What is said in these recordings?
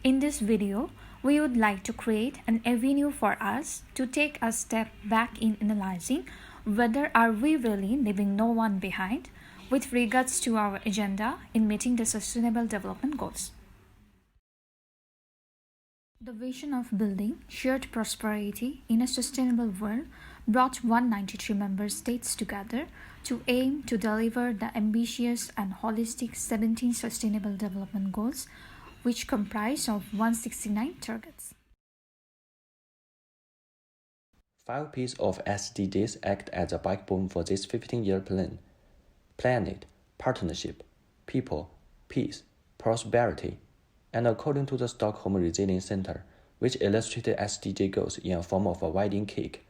In this video, we would like to create an avenue for us to take a step back in analyzing whether are we really leaving no one behind with regards to our agenda in meeting the Sustainable Development Goals. The vision of building shared prosperity in a sustainable world brought 193 member states together to aim to deliver the ambitious and holistic 17 Sustainable Development Goals, which comprise of 169 targets. 5 pieces of SDGs act as a backbone for this 15-year plan: planet, partnership, people, peace, prosperity, and according to the Stockholm Resilience Center, which illustrated SDG goals in a form of a wedding cake.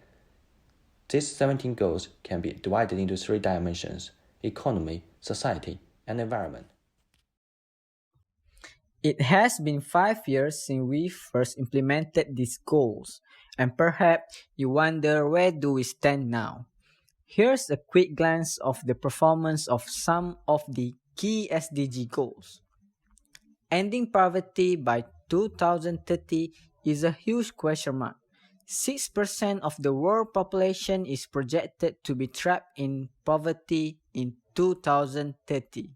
These 17 goals can be divided into 3 dimensions: economy, society, and environment. It has been 5 years since we first implemented these goals, and perhaps you wonder where do we stand now. Here's a quick glance of the performance of some of the key SDG goals. Ending poverty by 2030 is a huge question mark. 6% of the world population is projected to be trapped in poverty in 2030.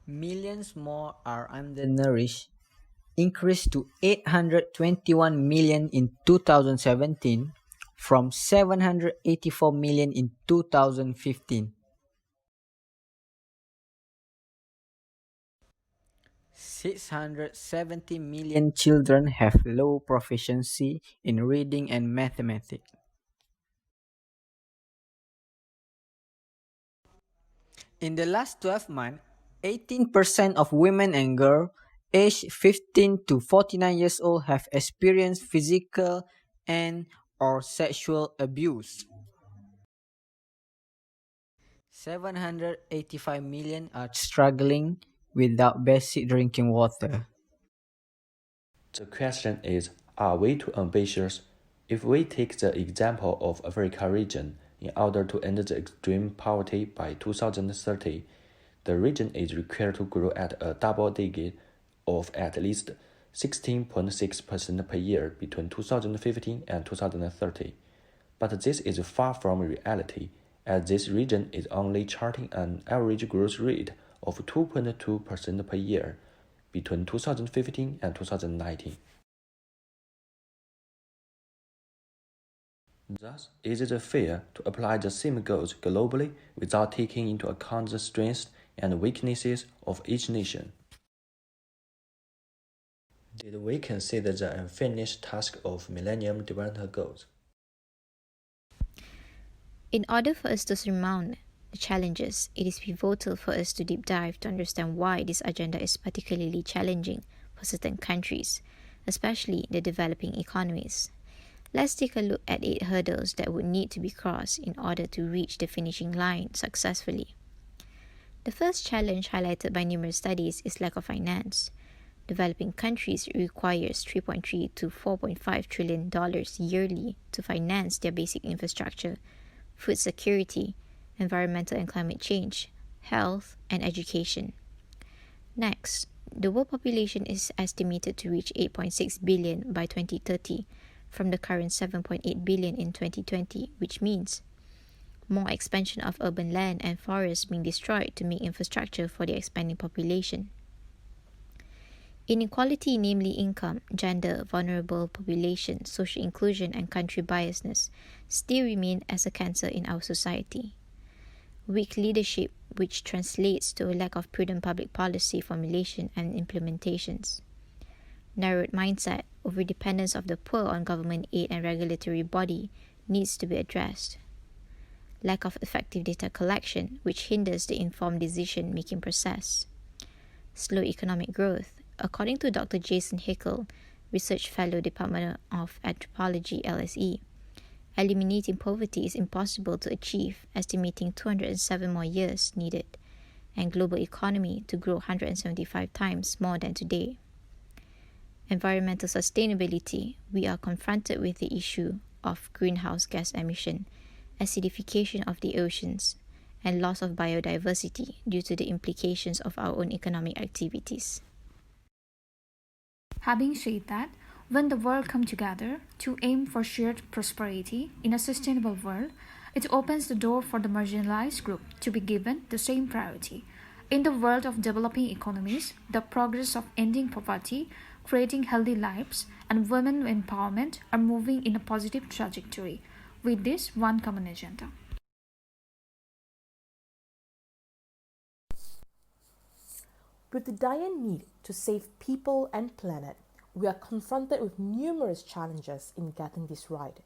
Millions more are undernourished, increased to 821 million in 2017 from 784 million in 2015. 670 million children have low proficiency in reading and mathematics. In the last 12 months, 18% of women and girls aged 15 to 49 years old have experienced physical and or sexual abuse. 785 million are struggling without basic drinking water. The question is, are we too ambitious? If we take the example of Africa region, in order to end the extreme poverty by 2030, the region is required to grow at a double digit of at least 16.6% per year between 2015 and 2030. But this is far from reality, as this region is only charting an average growth rate of 2.2% per year between 2015 and 2019. Thus, is it fair to apply the same goals globally without taking into account the strengths and weaknesses of each nation? Did we consider the unfinished task of Millennium Development Goals? In order for us to surmount the challenges, it is pivotal for us to deep dive to understand why this agenda is particularly challenging for certain countries, especially the developing economies. Let's take a look at 8 hurdles that would need to be crossed in order to reach the finishing line successfully. The first challenge highlighted by numerous studies is lack of finance. Developing countries requires $3.3 to $4.5 trillion yearly to finance their basic infrastructure, food security, environmental and climate change, health, and education. Next, the world population is estimated to reach 8.6 billion by 2030 from the current 7.8 billion in 2020, which means more expansion of urban land and forests being destroyed to make infrastructure for the expanding population. Inequality, namely income, gender, vulnerable population, social inclusion, and country biasness, still remain as a cancer in our society. Weak leadership, which translates to a lack of prudent public policy formulation and implementations. Narrowed mindset, overdependence of the poor on government aid and regulatory body needs to be addressed. Lack of effective data collection, which hinders the informed decision-making process. Slow economic growth. According to Dr. Jason Hickel, Research Fellow, Department of Anthropology, LSE, eliminating poverty is impossible to achieve, estimating 207 more years needed, and global economy to grow 175 times more than today. Environmental sustainability, we are confronted with the issue of greenhouse gas emission, acidification of the oceans, and loss of biodiversity due to the implications of our own economic activities. Having said that, when the world come together to aim for shared prosperity in a sustainable world, it opens the door for the marginalized group to be given the same priority. In the world of developing economies, the progress of ending poverty, creating healthy lives, and women empowerment are moving in a positive trajectory, with this one common agenda. With the dire need to save people and planet, we are confronted with numerous challenges in getting this right.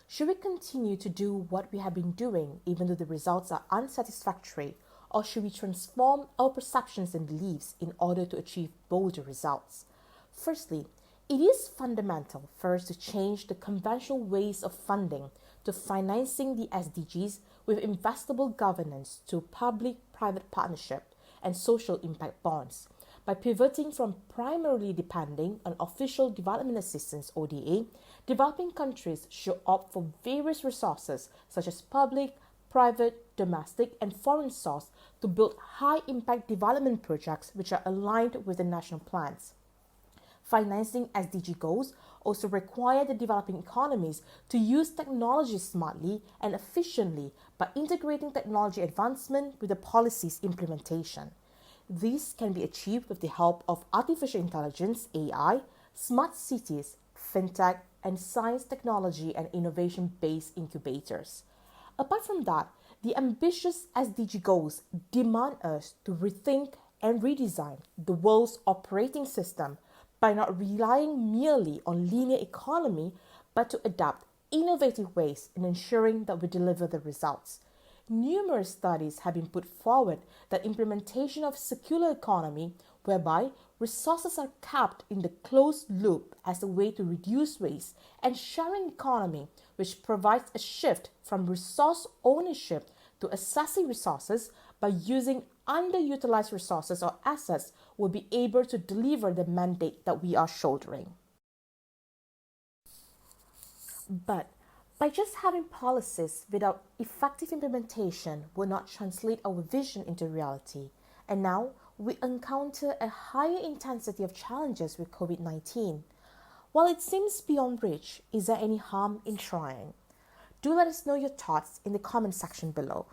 Should we continue to do what we have been doing even though the results are unsatisfactory, or should we transform our perceptions and beliefs in order to achieve bolder results? Firstly, it is fundamental for us to change the conventional ways of funding to financing the SDGs with investable governance to public-private partnership and social impact bonds. By pivoting from primarily depending on official development assistance ODA, developing countries should opt for various resources such as public, private, domestic, and foreign source to build high-impact development projects which are aligned with the national plans. Financing SDG goals also require the developing economies to use technology smartly and efficiently by integrating technology advancement with the policy's implementation. This can be achieved with the help of artificial intelligence, AI, smart cities, fintech, and science, technology, and innovation-based incubators. Apart from that, the ambitious SDG goals demand us to rethink and redesign the world's operating system by not relying merely on linear economy, but to adopt innovative ways in ensuring that we deliver the results. Numerous studies have been put forward that implementation of circular economy, whereby resources are kept in the closed loop as a way to reduce waste, and sharing economy, which provides a shift from resource ownership to assessing resources by using underutilized resources or assets, will be able to deliver the mandate that we are shouldering. But by just having policies without effective implementation will not translate our vision into reality. And now we encounter a higher intensity of challenges with COVID-19. While it seems beyond reach, is there any harm in trying? Do let us know your thoughts in the comment section below.